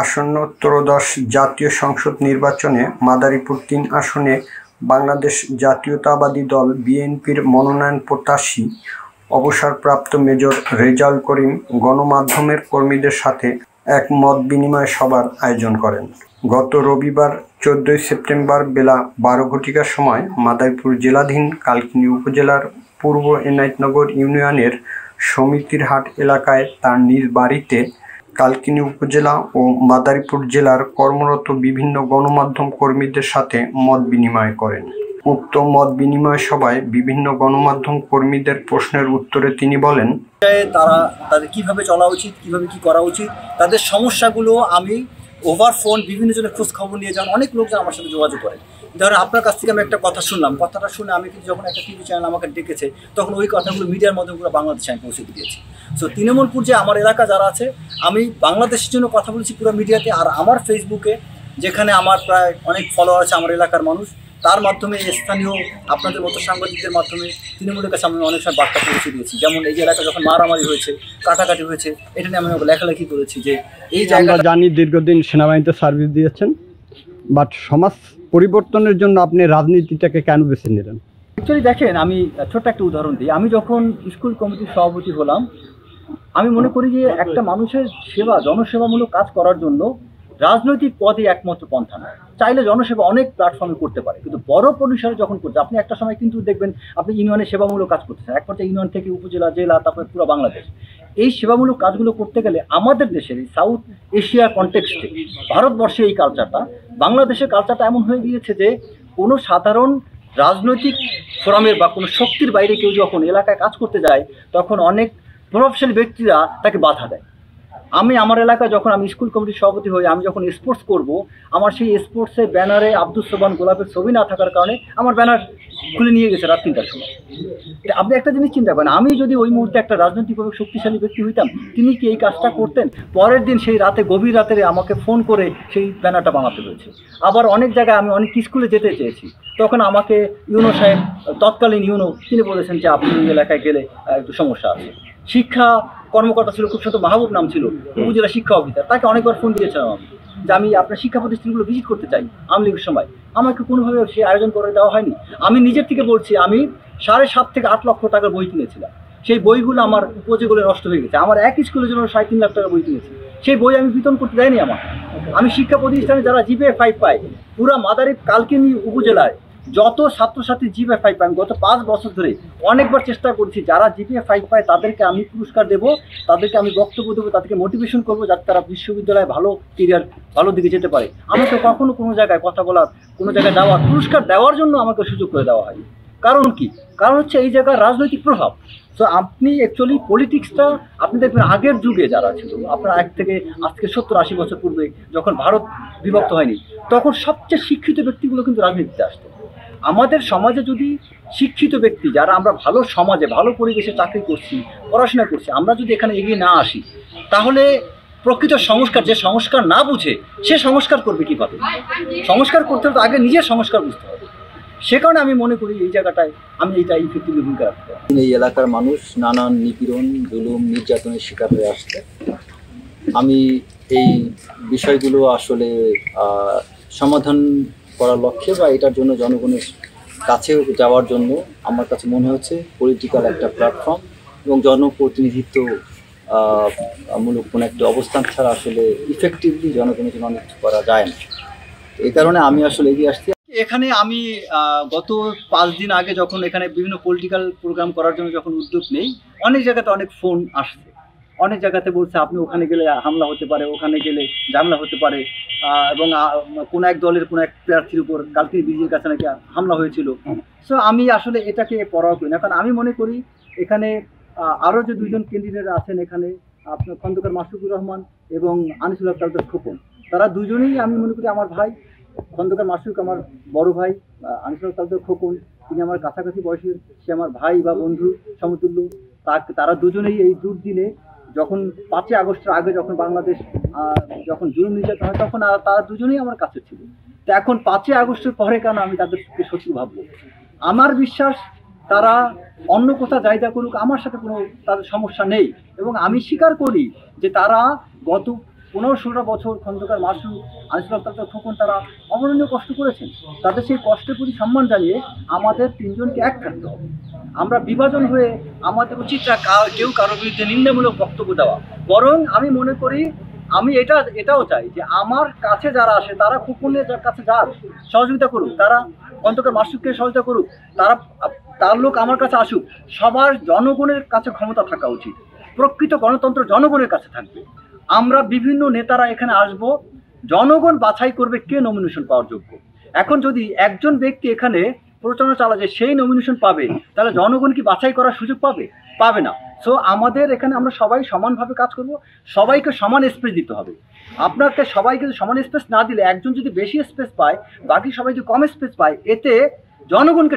আসন্ন ত্রয়োদশ জাতীয় সংসদ নির্বাচনে মাদারীপুর ৩ আসনে বাংলাদেশ জাতীয়তাবাদী দল বিএনপির মনোনয়ন প্রত্যাশী অবসরপ্রাপ্ত মেজর রেজাউল করিম গণমাধ্যমের কর্মীদের সাথে এক মত বিনিময় সভার আয়োজন করেন। গত রবিবার ১৪ সেপ্টেম্বর বেলা ১২ ঘটিকার সময় মাদারীপুর জেলাধীন কালকিনি উপজেলার পূর্ব এনায়েতনগর ইউনিয়নের সমিতির হাট এলাকায় তার নিজ বাড়িতে কালকিনি উপজেলা ও মাদারীপুর জেলার কর্মরত বিভিন্ন গণমাধ্যম কর্মীদের সাথে মত বিনিময় করেন। উক্ত মত বিনিময় সভায় বিভিন্ন গণমাধ্যম কর্মীদের প্রশ্নের উত্তরে তিনি বলেন, তাদের কিভাবে চলা উচিত, কিভাবে কি করা উচিত, তাদের সমস্যাগুলো আমি ওভার ফোন বিভিন্ন জনের খোঁজ খবর নিয়ে যান। অনেক লোকজন আমার সাথে যোগাযোগ করে। ধরেন আপনার কাছ থেকে আমি একটা কথা শুনলাম, কথাটা শুনে আমি কিন্তু যখন একটা টিভি চ্যানেল আমাকে ডেকেছে তখন ওই কথাগুলো মিডিয়ার মাধ্যমে পুরো বাংলাদেশে আমি পৌঁছে দিয়েছি। সো তৃণমূলপুর যে আমার এলাকা যারা আছে, আমি বাংলাদেশের জন্য কথা বলেছি পুরো মিডিয়াতে। আর আমার ফেসবুকে যেখানে আমার প্রায় অনেক ফলোয়ার আছে আমার এলাকার মানুষ, তার মাধ্যমে স্থানীয় আপনাদের মতো সাংবাদিকদের মাধ্যমে তৃণমূলের কাছে আমি অনেক সময় বার্তা পৌঁছে দিয়েছি। যেমন এই যে এলাকা যখন মারামারি হয়েছে, কাটাকাটি হয়েছে, এটা নিয়ে আমি লেখালেখি করেছি যে এই জায়গা জানি দীর্ঘদিন সেনাবাহিনীতে সার্ভিস দিয়েছেন, বাট সমাজ পরিবর্তনের জন্য আপনি রাজনীতিটাকে কেন বেছে নিলেন? অ্যাকচুয়ালি দেখেন, আমি ছোট্ট একটা উদাহরণ দিই। আমি যখন স্কুল কমিটির সভাপতি হলাম, আমি মনে করি যে একটা মানুষের সেবা, জনসেবামূলক কাজ করার জন্য রাজনৈতিক পদই একমাত্র পন্থা নয়। চাইলে জনসেবা অনেক প্ল্যাটফর্মে করতে পারে, কিন্তু বড় পরিসরে যখন করছে, আপনি একটা সময় কিন্তু দেখবেন আপনি ইউনিয়নে সেবামূলক কাজ করতেছেন, এক পর্যায়ে ইউনিয়ন থেকে উপজেলা, জেলা, তারপরে পুরো বাংলাদেশ। এই সেবামূলক কাজগুলো করতে গেলে আমাদের দেশের এই সাউথ এশিয়ার কনটেক্সটে, ভারতবর্ষে এই কালচারটা, বাংলাদেশের কালচারটা এমন হয়ে গিয়েছে যে কোনো সাধারণ রাজনৈতিক ফোরামের বা কোনো শক্তির বাইরে কেউ যখন এলাকায় কাজ করতে যায়, তখন অনেক প্রভাবশালী ব্যক্তিরা তাকে বাধা দেয়। আমি আমার এলাকায় যখন আমি স্কুল কমিটির সভাপতি হই, আমি যখন স্পোর্টস করব, আমার সেই স্পোর্টসের ব্যানারে আব্দুস সোবহান গোলাপের ছবি না থাকার কারণে আমার ব্যানার খুলে নিয়ে গেছে রাত ৩টার সময়। আপনি একটা জিনিস চিন্তা করেন, আমি যদি ওই মুহূর্তে একটা রাজনৈতিকভাবে শক্তিশালী ব্যক্তি হইতাম, তিনি কি এই কাজটা করতেন? পরের দিন সেই রাতে, গভীর রাতে আমাকে ফোন করে সেই ব্যানারটা বানাতে হয়েছে। আবার অনেক জায়গায় আমি অনেক স্কুলে যেতে চেয়েছি, তখন আমাকে ইউনো সাহেব, তৎকালীন ইউনো, তিনি বলেছেন যে আপনি এই এলাকায় গেলে একটু সমস্যা আছে। শিক্ষা কর্মকর্তা ছিল, খুব সুন্দর মাহবুব নাম ছিল, উপজেলা শিক্ষা অফিসার, তাকে অনেকবার ফোন দিয়েছিলাম আমি যে আমি আপনার শিক্ষা প্রতিষ্ঠানগুলো ভিজিট করতে চাই আওয়ামী লীগের সময়। আমাকে কোনোভাবে সে আয়োজন করে দেওয়া হয়নি। আমি নিজের থেকে বলছি, আমি 7.5 থেকে 8 লক্ষ টাকার বই কিনেছিলাম। সেই বইগুলো আমার উপজেগুলো নষ্ট হয়ে গেছে। আমার এক স্কুলের জন্য 3.5 লাখ টাকার বই কিনেছি, সেই বই আমি বিতরণ করতে দেয়নি আমার। আমি শিক্ষা প্রতিষ্ঠানে যারা জিপিএ 5 পায়, পুরা মাদারীপুর কালকিনি উপজেলায় যত ছাত্রছাত্রী জিপিএ 5 পায়, আমি গত 5 বছর ধরে অনেকবার চেষ্টা করছি, যারা জিপিএ 5 পায় তাদেরকে আমি পুরস্কার দেবো, তাদেরকে আমি বক্তব্য দেবো, তাদেরকে মোটিভেশন করবো, যাতে তারা বিশ্ববিদ্যালয়ে ভালো কেরিয়ার, ভালো দিকে যেতে পারে। আমাকে কখনো কোনো জায়গায় কথা বলার, কোনো জায়গায় দেওয়ার, পুরস্কার দেওয়ার জন্য আমাকে সুযোগ করে দেওয়া হয়। কারণ কি? কারণ হচ্ছে এই জায়গার রাজনৈতিক প্রভাব। তো আপনি অ্যাকচুয়ালি পলিটিক্সটা আপনি দেখবেন আগের যুগে যারা ছিল, আপনার এক থেকে আজকে 70-80 বছর পূর্বে যখন ভারত বিভক্ত হয়নি, তখন সবচেয়ে শিক্ষিত ব্যক্তিগুলো কিন্তু রাজনীতিতে আসতো। আমাদের সমাজে যদি শিক্ষিত ব্যক্তি যারা, আমরা ভালো সমাজে, ভালো পরিবেশে চাকরি করছি, পড়াশোনা করছি, আমরা যদি এখানে এগিয়ে না আসি, তাহলে প্রকৃত সংস্কার, যে সংস্কার না বুঝে সে সংস্কার করবে কীভাবে? সংস্কার করতে হলে আগে নিজের সংস্কার বুঝতে হবে। সে কারণে আমি মনে করি এই জায়গাটায় আমি এইটা ইফেক্টিভলি ভূমিকা রাখতে পারি। এই এলাকার মানুষ নানান নিপীড়ন, জুলুম, নির্যাতনের শিকার হয়ে আসছে। আমি এই বিষয়গুলো আসলে সমাধান করার লক্ষ্যে বা এটার জন্য জনগণের কাছে যাওয়ার জন্য আমার কাছে মনে হচ্ছে পলিটিক্যাল একটা প্ল্যাটফর্ম এবং জনপ্রতিনিধিত্ব মূলক কোনো একটা অবস্থান ছাড়া আসলে ইফেক্টিভলি জনগণের জন্য অনেক কিছু করা যায় না। এই কারণে আমি আসলে এগিয়ে আসছি। এখানে আমি গত 5 দিন আগে যখন এখানে বিভিন্ন পলিটিক্যাল প্রোগ্রাম করার জন্য যখন উদ্যোগ নেই, অনেক জায়গাতে অনেক ফোন আসছে, অনেক জায়গাতে বলছে আপনি ওখানে গেলে হামলা হতে পারে, ওখানে গেলে ঝামেলা হতে পারে, এবং কোনো এক দলের কোনো এক প্রার্থীর উপর কালকিনি ব্রিজের কাছে নাকি হামলা হয়েছিল। সো আমি আসলে এটাকে পরোয়া করি না, কারণ আমি মনে করি এখানে আরও যে 2জন ক্যান্ডিডেট আছেন এখানে, আপনার খন্দকার মাসুকুর রহমান এবং আনিসুল হক তালুকদার খোকন, তারা দুজনেই আমি মনে করি আমার ভাই। খন্দকার মাসুক আমার বড় ভাই, আনিসুল হক তালুকদার খোকন তিনি আমার কাছাকাছি বয়সের, সে আমার ভাই বা বন্ধু সমতুল্য। তারা দুজনেই এই দুর্দিনে, যখন 5 আগস্টের আগে যখন বাংলাদেশ যখন জুলুম নির্যাতন হয়, তখন তারা দুজনেই আমার কাছে ছিল। তো এখন 5 আগস্টের পরে কেন আমি তাদেরকে শত্রু ভাববো? আমার বিশ্বাস তারা অন্য কোথাও জায়গা করুক, আমার সাথে কোনো তাদের সমস্যা নেই। এবং আমি স্বীকার করি যে তারা গত 15-16 বছর খন্দকার মাসুদ, আনিসুল হক তালুকদার খোকন তারা অবর্ণনীয় কষ্ট করেছেন। তাদের সেই কষ্টের প্রতি সম্মান জানিয়ে আমাদের তিনজনকে এক থাকতে হবে। আমরা বিভাজন হয়ে আমাদের উচিত না কেউ কারোর বিরুদ্ধে নিন্দামূলক বক্তব্য দেওয়া। বরং আমি মনে করি, আমি এটাও চাই যে আমার কাছে যারা আসে তারা খোকনের কাছে যাক, সহযোগিতা করুক, তারা খন্দকার মাসুদকে সহযোগিতা করুক, তার লোক আমার কাছে আসুক। সবার জনগণের কাছে ক্ষমতা থাকা উচিত। প্রকৃত গণতন্ত্র জনগণের কাছে থাকবে। আমরা বিভিন্ন নেতারা এখানে আসব, জনগণ বাছাই করবে কে নমিনেশন পাওয়ার যোগ্য। এখন যদি একজন ব্যক্তি এখানে প্রচারণা চালা যে সেই নমিনেশন পাবে, তাহলে জনগণ কি বাছাই করার সুযোগ পাবে? পাবে না। সো আমাদের এখানে আমরা সবাই সমানভাবে কাজ করব, সবাইকে সমান স্পেস দিতে হবে। আপনাকে সবাইকে সমান স্পেস না দিলে একজন যদি বেশি স্পেস পায়, বাকি সবাই যদি কম স্পেস পায়, এতে জনগণকে